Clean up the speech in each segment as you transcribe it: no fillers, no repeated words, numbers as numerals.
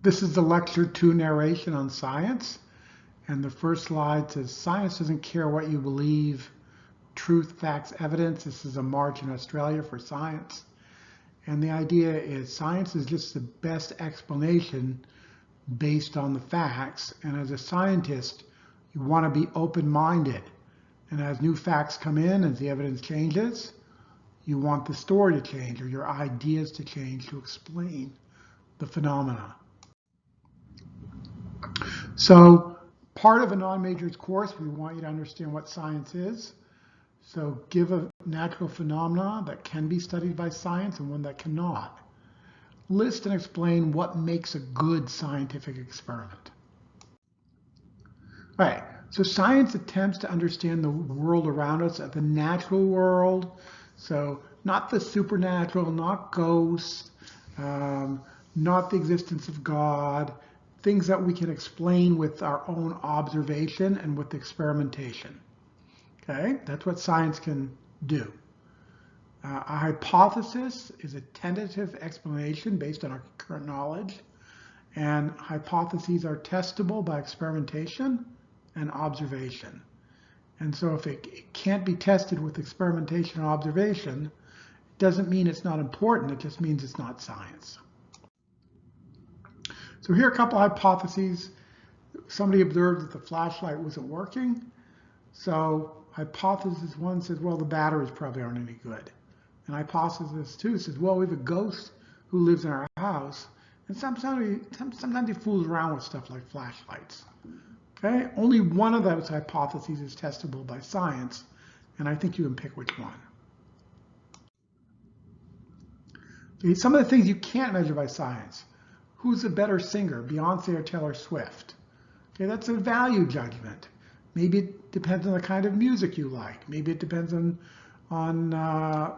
This is the Lecture 2 narration on science. And the first slide says, science doesn't care what you believe, truth, facts, evidence. This is a march in Australia for science. And the idea is science is just the best explanation based on the facts. And as a scientist, you want to be open-minded. And as new facts come in, as the evidence changes, you want the story to change or your ideas to change to explain the phenomena. So part of a non-majors course, we want you to understand what science is. So give a natural phenomena that can be studied by science and one that cannot. List and explain what makes a good scientific experiment. All right, so science attempts to understand the world around us, the natural world. So not the supernatural, not ghosts, not the existence of God, things that we can explain with our own observation and with experimentation. Okay, that's what science can do. A hypothesis is a tentative explanation based on our current knowledge, and hypotheses are testable by experimentation and observation. And so if it can't be tested with experimentation and observation, it doesn't mean it's not important, it just means it's not science. So here are a couple hypotheses. Somebody observed that the flashlight wasn't working. So hypothesis 1 says, well, the batteries probably aren't any good. And hypothesis 2 says, well, we have a ghost who lives in our house. And sometimes he fools around with stuff like flashlights. Okay? Only one of those hypotheses is testable by science. And I think you can pick which one. Okay, some of the things you can't measure by science. Who's a better singer, Beyonce or Taylor Swift? Okay, that's a value judgment. Maybe it depends on the kind of music you like. Maybe it depends on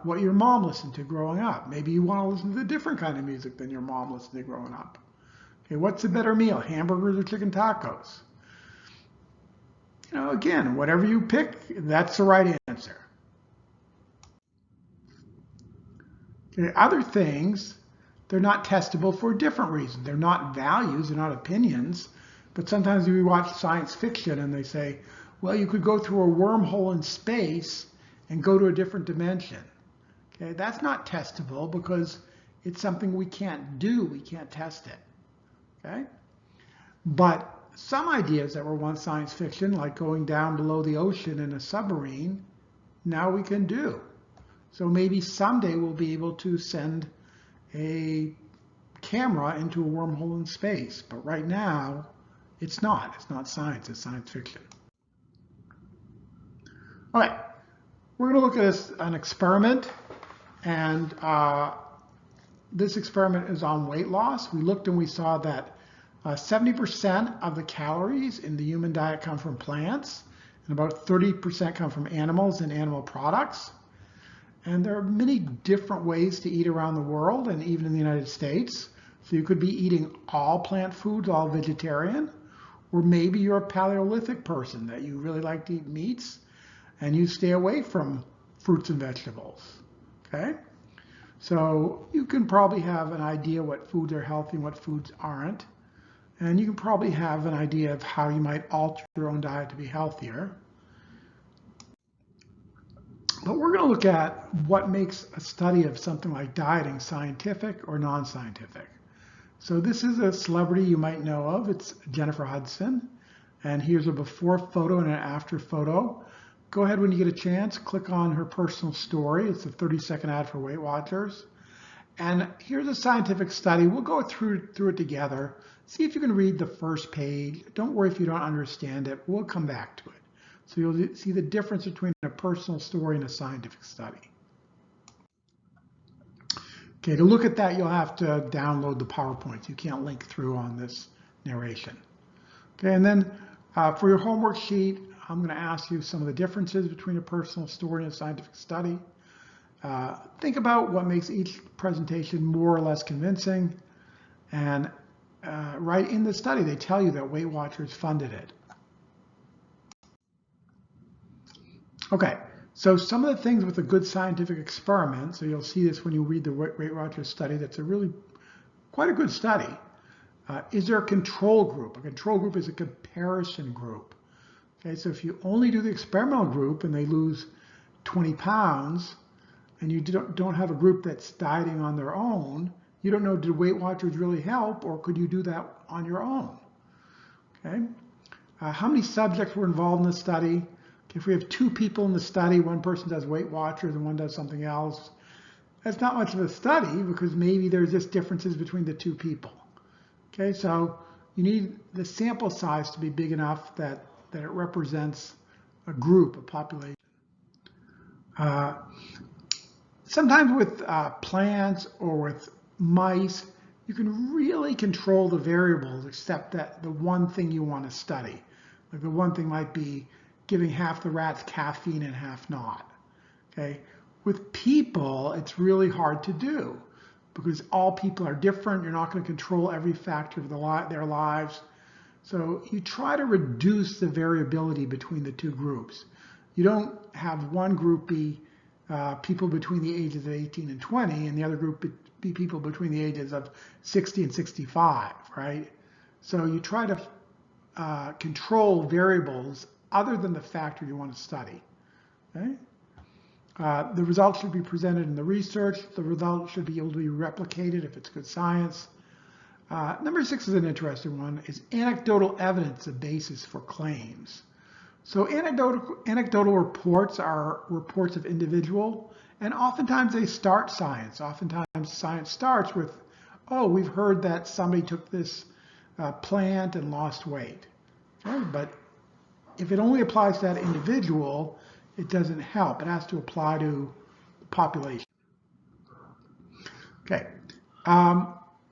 what your mom listened to growing up. Maybe you want to listen to a different kind of music than your mom listened to growing up. Okay, what's a better meal, hamburgers or chicken tacos? You know, again, whatever you pick, that's the right answer. Okay, other things, they're not testable for a different reason. They're not values, they're not opinions. But sometimes we watch science fiction and they say, well, you could go through a wormhole in space and go to a different dimension. Okay, that's not testable because it's something we can't do. We can't test it. Okay? But some ideas that were once science fiction, like going down below the ocean in a submarine, now we can do. So maybe someday we'll be able to send a camera into a wormhole in space. But right now, it's not. It's not science. It's science fiction. All right. We're going to look at an experiment. And this experiment is on weight loss. We looked and we saw that 70% of the calories in the human diet come from plants. And about 30% come from animals and animal products. And there are many different ways to eat around the world and even in the United States. So you could be eating all plant foods, all vegetarian, or maybe you're a Paleolithic person that you really like to eat meats and you stay away from fruits and vegetables. Okay? So you can probably have an idea what foods are healthy and what foods aren't. And you can probably have an idea of how you might alter your own diet to be healthier. But we're going to look at what makes a study of something like dieting scientific or non-scientific. So this is a celebrity you might know of. It's Jennifer Hudson. And here's a before photo and an after photo. Go ahead when you get a chance, click on her personal story. It's a 30-second ad for Weight Watchers. And here's a scientific study. We'll go through it together. See if you can read the first page. Don't worry if you don't understand it. We'll come back to it. So you'll see the difference between a personal story and a scientific study. Okay, to look at that, you'll have to download the PowerPoint. You can't link through on this narration. Okay, and then for your homework sheet, I'm going to ask you some of the differences between a personal story and a scientific study. Think about what makes each presentation more or less convincing. And right in the study, they tell you that Weight Watchers funded it. Okay, so some of the things with a good scientific experiment, so you'll see this when you read the Weight Watchers study, that's a really quite a good study. Is there a control group? A control group is a comparison group. Okay, so if you only do the experimental group and they lose 20 pounds, and you don't have a group that's dieting on their own, you don't know, did Weight Watchers really help, or could you do that on your own? Okay. How many subjects were involved in the study? Okay, if we have 2 people in the study, one person does Weight Watchers and one does something else, that's not much of a study because maybe there's just differences between the 2 people. Okay, so you need the sample size to be big enough that it represents a group, a population. Sometimes with plants or with mice, you can really control the variables except that the one thing you want to study. Like the one thing might be giving half the rats caffeine and half not. Okay, with people, it's really hard to do because all people are different. You're not going to control every factor of their lives. So you try to reduce the variability between the 2 groups. You don't have one group be people between the ages of 18 and 20, and the other group be people between the ages of 60 and 65, right? So you try to control variables other than the factor you want to study. Okay? The results should be presented in the research. The results should be able to be replicated if it's good science. Number 6 is an interesting one. Is anecdotal evidence a basis for claims? So anecdotal reports are reports of individual, and oftentimes they start science. Oftentimes science starts with, oh, we've heard that somebody took this plant and lost weight. Okay? But if it only applies to that individual, it doesn't help. It has to apply to the population. Okay.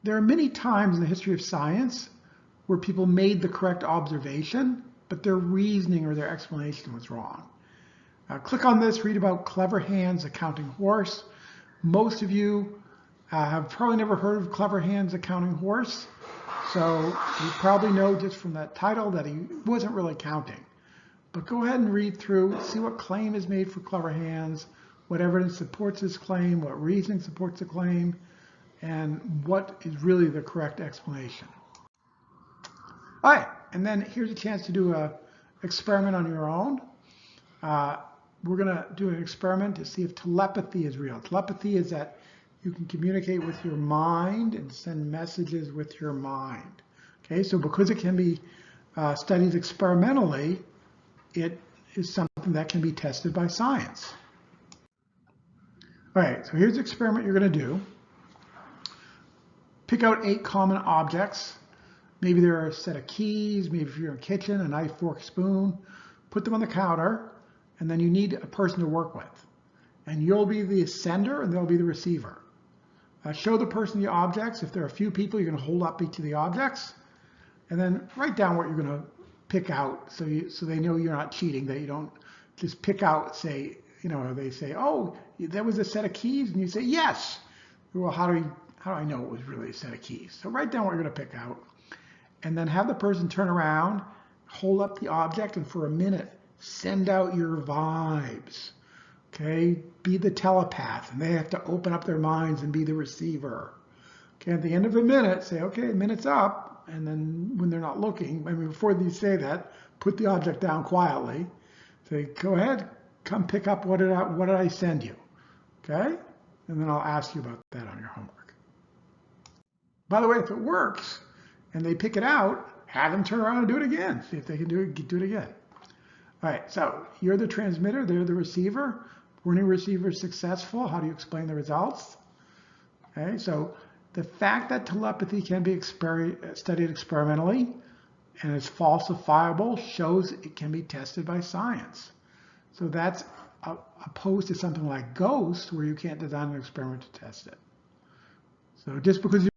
There are many times in the history of science where people made the correct observation, but their reasoning or their explanation was wrong. Click on this, read about Clever Hans, a counting horse. Most of you have probably never heard of Clever Hans, a counting horse. So you probably know just from that title that he wasn't really counting. But go ahead and read through, see what claim is made for Clever Hans, what evidence supports his claim, what reasoning supports the claim, and what is really the correct explanation. All right, and then here's a chance to do an experiment on your own. We're going to do an experiment to see if telepathy is real. Telepathy is that you can communicate with your mind and send messages with your mind. Okay, so because it can be studied experimentally, it is something that can be tested by science. All right, so here's the experiment you're going to do. Pick out 8 common objects. Maybe they're a set of keys, maybe if you're in a kitchen, a knife, fork, spoon. Put them on the counter, and then you need a person to work with. And you'll be the sender, and they'll be the receiver. Show the person the objects. If there are a few people, you're going to hold up each of the objects. And then write down what you're going to pick out so they know you're not cheating, that you don't just pick out, say, they say, oh, there was a set of keys, and you say, yes. Well, how do I know it was really a set of keys? So write down what you're going to pick out. And then have the person turn around, hold up the object, and for a minute, send out your vibes. Okay, be the telepath, and they have to open up their minds and be the receiver. Okay, at the end of a minute, say, okay, the minute's up, and then when they're not looking, before you say that, put the object down quietly. Say, go ahead, come pick up what did I send you? Okay, and then I'll ask you about that on your homework. By the way, if it works, and they pick it out, have them turn around and do it again. See if they can do it again. All right, so you're the transmitter, they're the receiver. Were any receivers successful? How do you explain the results? Okay, so the fact that telepathy can be studied experimentally and is falsifiable shows it can be tested by science. So that's opposed to something like ghosts, where you can't design an experiment to test it. So just because